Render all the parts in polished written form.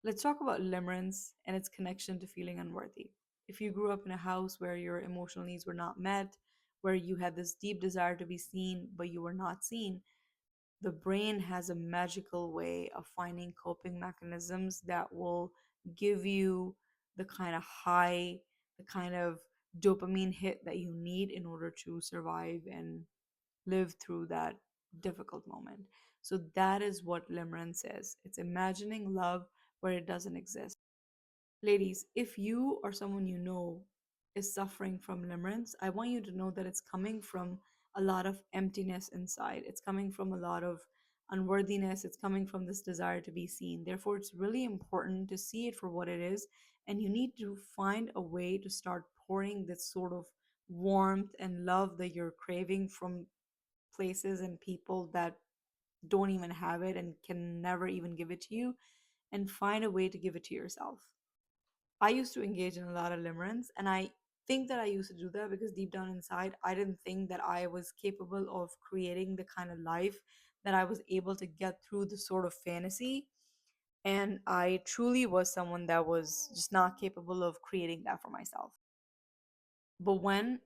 Let's talk about limerence and its connection to feeling unworthy. If you grew up in a house where your emotional needs were not met, where you had this deep desire to be seen, but you were not seen, the brain has a magical way of finding coping mechanisms that will give you the kind of high, the kind of dopamine hit that you need in order to survive and live through that difficult moment. So that is what limerence is. It's imagining love where it doesn't exist. Ladies, if you or someone you know is suffering from limerence, I want you to know that it's coming from a lot of emptiness inside. It's coming from a lot of unworthiness. It's coming from this desire to be seen. Therefore, it's really important to see it for what it is. And you need to find a way to start pouring this sort of warmth and love that you're craving from places and people that don't even have it and can never even give it to you, and find a way to give it to yourself. I used to engage in a lot of limerence, and I think that I used to do that because deep down inside, I didn't think that I was capable of creating the kind of life that I was able to get through the sort of fantasy. And I truly was someone that was just not capable of creating that for myself. But when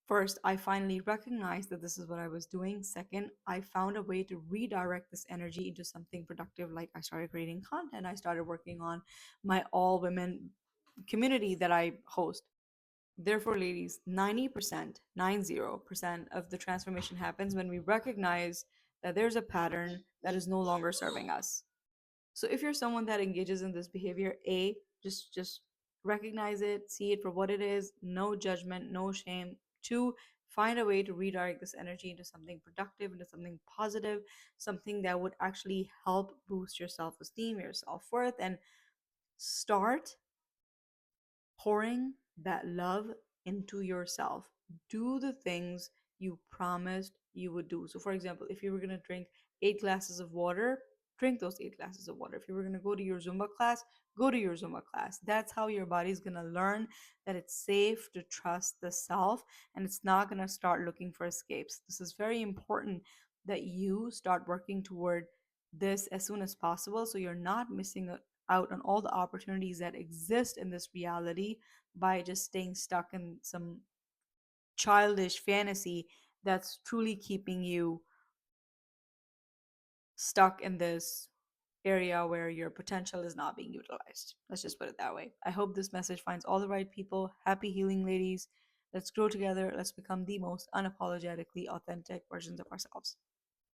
first I finally recognized that this is what I was doing, second, I found a way to redirect this energy into something productive. Like I started creating content, I started working on my all women community that I host. Therefore, ladies, 90%, 90% of the transformation happens when we recognize that there's a pattern that is no longer serving us. So if you're someone that engages in this behavior, A, just recognize it, see it for what it is, no judgment, no shame. Two, find a way to redirect this energy into something productive, into something positive, something that would actually help boost your self-esteem, your self-worth, and start pouring that love into yourself. Do the things you promised you would do. So, for example, if you were going to drink 8 glasses of water, drink those 8 glasses of water. If you were going to go to your Zumba class, go to your Zumba class. That's how your body's going to learn that it's safe to trust the self, and it's not going to start looking for escapes. This is very important that you start working toward this as soon as possible so you're not missing out on all the opportunities that exist in this reality by just staying stuck in some childish fantasy that's truly keeping you stuck in this area where your potential is not being utilized. Let's just put it that way. I hope this message finds all the right people. Happy healing, ladies. Let's grow together. Let's become the most unapologetically authentic versions of ourselves.